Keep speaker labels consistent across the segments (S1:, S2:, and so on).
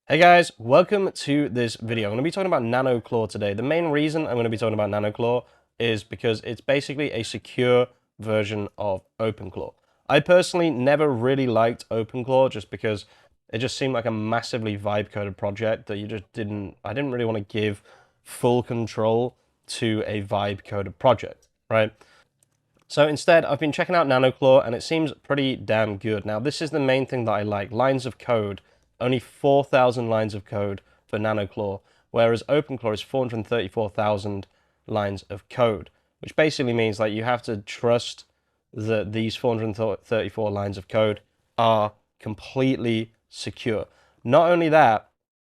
S1: Hey guys, welcome to this video. I'm going to be talking about NanoClaw today. The main reason I'm going to be talking about NanoClaw is because it's basically a secure version of OpenClaw. I personally never really liked OpenClaw just because it just seemed like a massively vibe-coded project that I didn't really want to give full control to a vibe-coded project, right? So instead, I've been checking out NanoClaw, and it seems pretty damn good. Now, this is the main thing that I like. Lines of code. Only 4,000 lines of code for NanoClaw, whereas OpenClaw is 434,000 lines of code, which basically means like you have to trust that these 434 lines of code are completely secure. Not only that,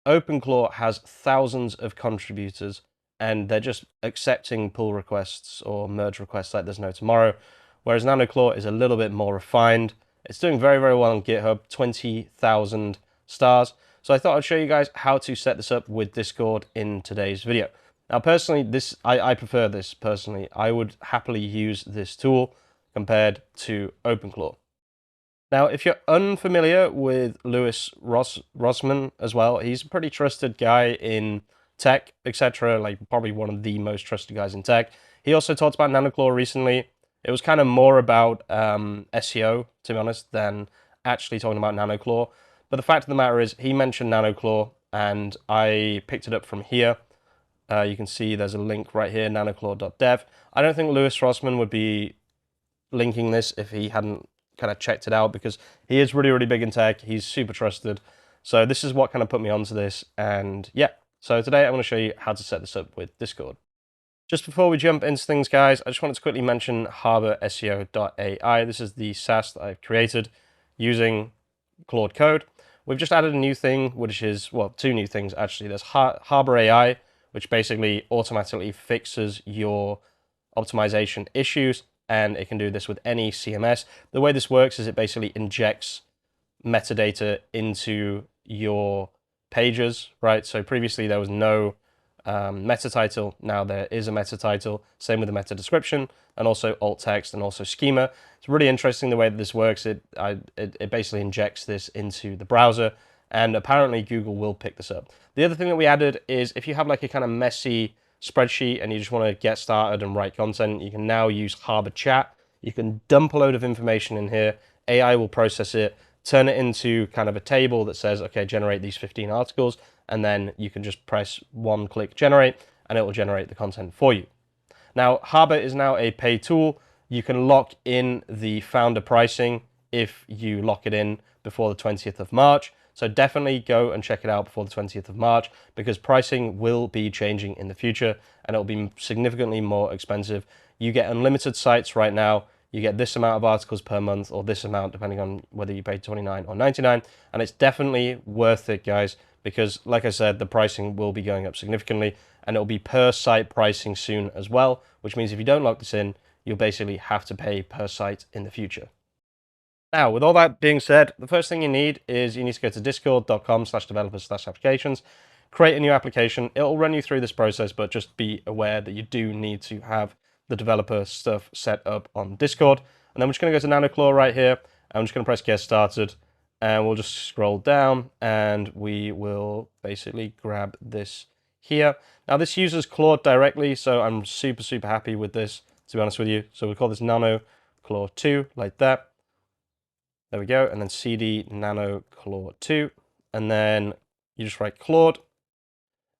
S1: OpenClaw has thousands of contributors, and they're just accepting pull requests or merge requests like there's no tomorrow, whereas NanoClaw is a little bit more refined. It's doing very, very well on GitHub, 20,000 stars. So I thought I'd show you guys how to set this up with Discord in today's video. Now, personally, I prefer this personally. I would happily use this tool compared to OpenClaw. Now, if you're unfamiliar with Rossmann as well, he's a pretty trusted guy in tech, etc. Like probably one of the most trusted guys in tech. He also talked about NanoClaw recently. It was kind of more about SEO, to be honest, than actually talking about NanoClaw. But the fact of the matter is, he mentioned NanoClaw, and I picked it up from here. You can see there's a link right here, nanoclaw.dev. I don't think Louis Rossmann would be linking this if he hadn't kind of checked it out, because he is really, really big in tech. He's super trusted. So this is what kind of put me onto this. And yeah, so today I'm going to show you how to set this up with Discord. Just before we jump into things, guys, I just wanted to quickly mention HarborSEO.ai. This is the SaaS that I've created using Claude code. We've just added a new thing, which is, well, two new things actually. There's Harbor AI, which basically automatically fixes your optimization issues, and it can do this with any CMS. The way this works is it basically injects metadata into your pages, right? So previously there was no meta title. Now there is a meta title. Same with the meta description, and also alt text, and also schema. It's really interesting the way that this works. It basically injects this into the browser, and apparently Google will pick this up. The other thing that we added is if you have like a kind of messy spreadsheet and you just want to get started and write content, you can now use Harbor Chat. You can dump a load of information in here. AI will process it, turn it into kind of a table that says, okay, generate these 15 articles, and then you can just press one click generate, and it will generate the content for you. Now, Harbor is now a paid tool. You can lock in the founder pricing if you lock it in before the 20th of March. So definitely go and check it out before the 20th of March, because pricing will be changing in the future, and it'll be significantly more expensive. You get unlimited sites right now. You get this amount of articles per month, or this amount depending on whether you pay 29 or 99, and it's definitely worth it, guys, because like I said, the pricing will be going up significantly, and it'll be per site pricing soon as well, which means if you don't lock this in, you'll basically have to pay per site in the future. Now, with all that being said, the first thing you need to go to discord.com/developers/applications, create a new application. It'll run you through this process, but just be aware that you do need to have the developer stuff set up on Discord. And then we're just going to go to NanoClaw right here. I'm just going to press get started, and we'll just scroll down, and we will basically grab this here. Now, this uses Claude directly, so I'm super, super happy with this, to be honest with you. So we'll call this NanoClaw 2 like that. There we go, and then cd NanoClaw 2, and then you just write Claude.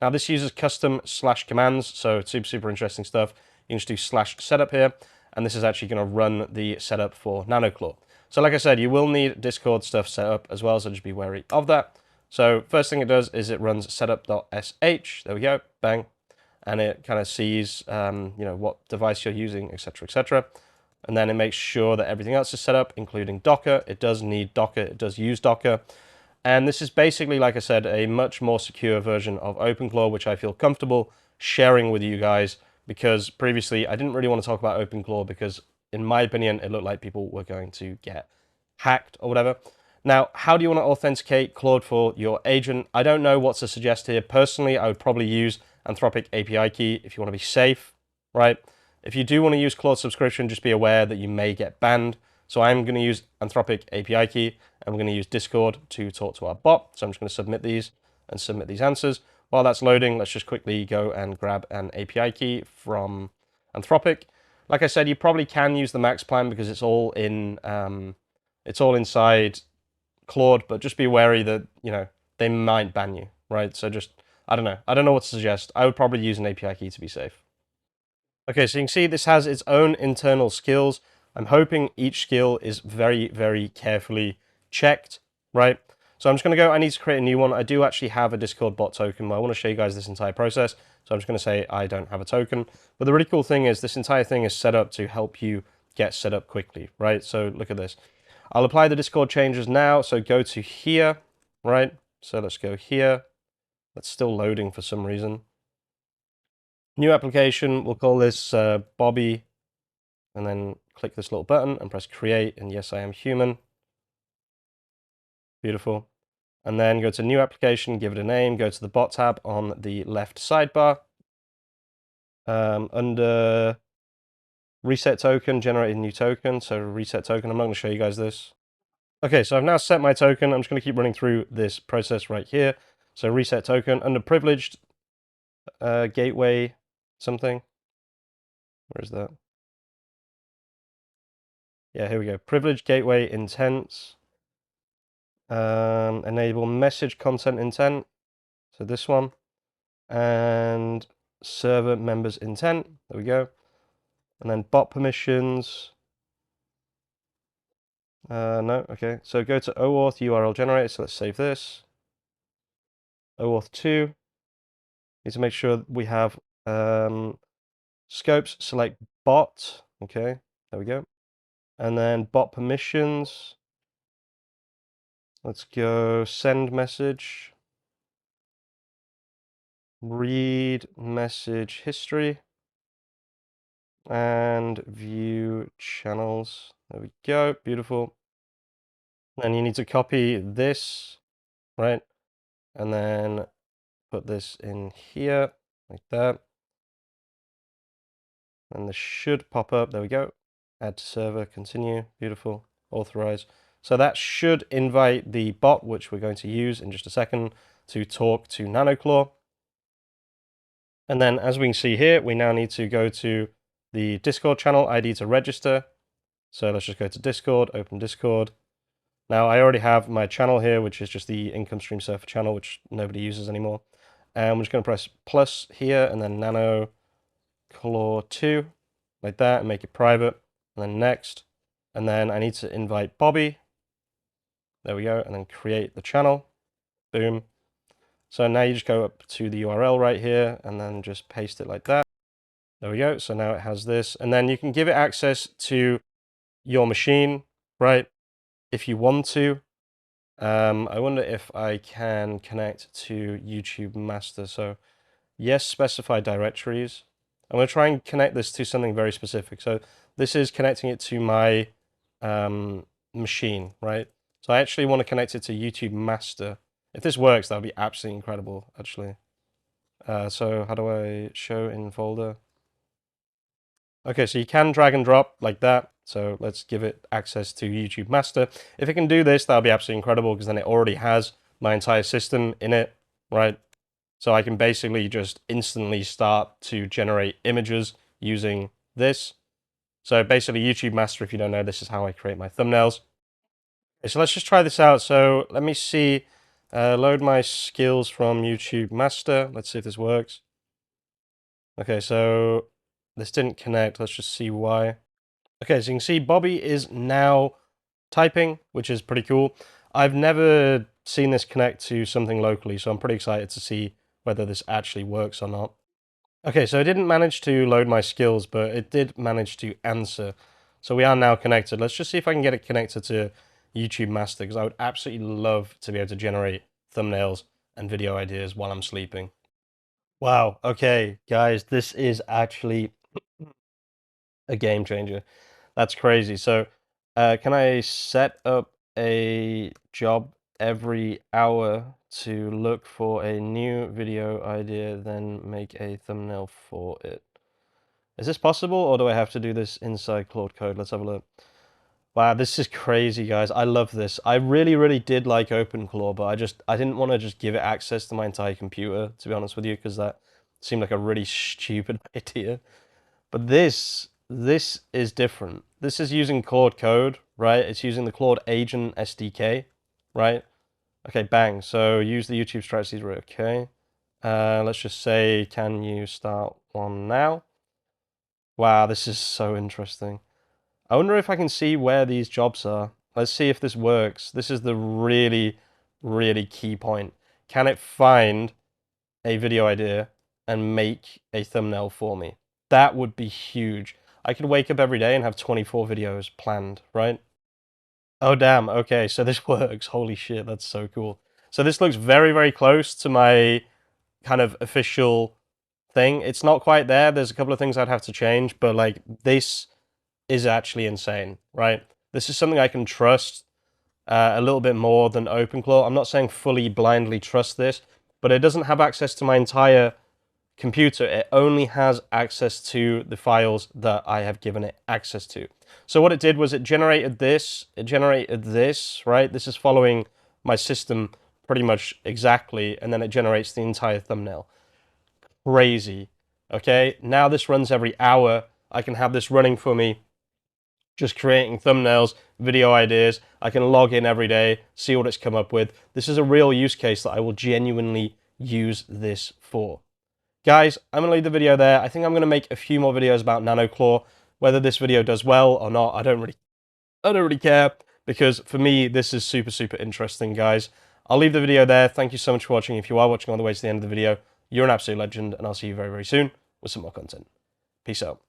S1: Now this uses custom slash commands, so it's super, super interesting stuff. You can just do slash setup here, and this is actually going to run the setup for NanoClaw. So like I said, you will need Discord stuff set up as well, so just be wary of that. So first thing it does is it runs setup.sh, there we go, bang, and it kind of sees what device you're using, etc., etc. And then it makes sure that everything else is set up, including Docker. It does need Docker, it does use Docker. And this is basically, like I said, a much more secure version of OpenClaw, which I feel comfortable sharing with you guys, because previously I didn't really want to talk about OpenClaw because, in my opinion, it looked like people were going to get hacked or whatever. Now, how do you want to authenticate Claude for your agent? I don't know what to suggest here. Personally, I would probably use Anthropic API key if you want to be safe, right? If you do want to use Claude subscription, just be aware that you may get banned. So I'm going to use Anthropic API key, and we're going to use Discord to talk to our bot. So I'm just going to submit these, and submit these answers. While that's loading, let's just quickly go and grab an API key from Anthropic. Like I said, you probably can use the max plan because it's all inside Claude, but just be wary that, they might ban you, right? So just, I don't know. I don't know what to suggest. I would probably use an API key to be safe. Okay, so you can see this has its own internal skills. I'm hoping each skill is very, very carefully checked, right? So I'm just going to go, I need to create a new one. I do actually have a Discord bot token, but I want to show you guys this entire process. So I'm just going to say I don't have a token. But the really cool thing is this entire thing is set up to help you get set up quickly, right? So look at this. I'll apply the Discord changes now. So go to here, right? So let's go here. That's still loading for some reason. New application, we'll call this Bobby, and then click this little button and press create, and yes, I am human. Beautiful. And then go to new application, give it a name, go to the bot tab on the left sidebar. Under reset token, generate a new token. So reset token, I'm not going to show you guys this. Okay, so I've now set my token. I'm just going to keep running through this process right here. So reset token, under privileged gateway something. Where is that? Yeah, here we go. Privileged gateway intents. Enable message content intent. So this one. And server members intent. There we go. And then bot permissions. No, okay. So go to OAuth2 URL generator. So let's save this. OAuth2. Need to make sure we have scopes. Select bot. Okay, there we go. And then bot permissions. Let's go send message. Read message history. And view channels. There we go. Beautiful. And you need to copy this, right? And then put this in here, like that. And this should pop up. There we go. Add to server, continue. Beautiful. Authorize. So that should invite the bot, which we're going to use in just a second, to talk to NanoClaw. And then as we can see here, we now need to go to the Discord channel ID to register. So let's just go to Discord, open Discord. Now, I already have my channel here, which is just the income stream surfer channel, which nobody uses anymore. And I'm just going to press plus here and then NanoClaw 2, like that, and make it private. And then next. And then I need to invite Bobby. There we go. And then create the channel. Boom. So now you just go up to the URL right here and then just paste it like that. There we go. So now it has this. And then you can give it access to your machine, right? If you want to. I wonder if I can connect to YouTube Master. So yes, specify directories. I'm going to try and connect this to something very specific. So this is connecting it to my machine, right? So I actually want to connect it to YouTube Master. If this works, that would be absolutely incredible, actually. So how do I show in folder? Okay, so you can drag and drop like that. So let's give it access to YouTube Master. If it can do this, that'll be absolutely incredible because then it already has my entire system in it, right? So I can basically just instantly start to generate images using this. So basically YouTube Master, if you don't know, this is how I create my thumbnails. Okay, so let's just try this out. So let me see, load my skills from YouTube Master. Let's see if this works. Okay, so this didn't connect. Let's just see why. Okay, so you can see Bobby is now typing, which is pretty cool. I've never seen this connect to something locally, so I'm pretty excited to see whether this actually works or not. Okay, so I didn't manage to load my skills, but it did manage to answer. So we are now connected. Let's just see if I can get it connected to YouTube Master, because I would absolutely love to be able to generate thumbnails and video ideas while I'm sleeping. Wow, okay, guys, this is actually a game changer. That's crazy. So, can I set up a job every hour to look for a new video idea, then make a thumbnail for it? Is this possible, or do I have to do this inside Claude Code? Let's have a look. Wow, this is crazy, guys. I love this. I really, really did like OpenClaw, but I didn't want to just give it access to my entire computer, to be honest with you, because that seemed like a really stupid idea. But this is different. This is using Claude code, right? It's using the Claude agent SDK, right? Okay, bang. So use the YouTube strategies, okay. Let's just say, can you start one now? Wow, this is so interesting. I wonder if I can see where these jobs are. Let's see if this works. This is the really, really key point. Can it find a video idea and make a thumbnail for me? That would be huge. I could wake up every day and have 24 videos planned, right? Oh, damn. Okay, so this works. Holy shit, that's so cool. So this looks very, very close to my kind of official thing. It's not quite there. There's a couple of things I'd have to change, but like this is actually insane, right? This is something I can trust a little bit more than OpenClaw. I'm not saying fully blindly trust this, but it doesn't have access to my entire computer. It only has access to the files that I have given it access to. So what it did was it generated this, right? This is following my system pretty much exactly, and then it generates the entire thumbnail. Crazy. Okay, now this runs every hour. I can have this running for me, just creating thumbnails, video ideas. I can log in every day, see what it's come up with. This is a real use case that I will genuinely use this for. Guys, I'm going to leave the video there. I think I'm going to make a few more videos about NanoClaw. Whether this video does well or not, I don't really care, because for me, this is super, super interesting, guys. I'll leave the video there. Thank you so much for watching. If you are watching all the way to the end of the video, you're an absolute legend, and I'll see you very, very soon with some more content. Peace out.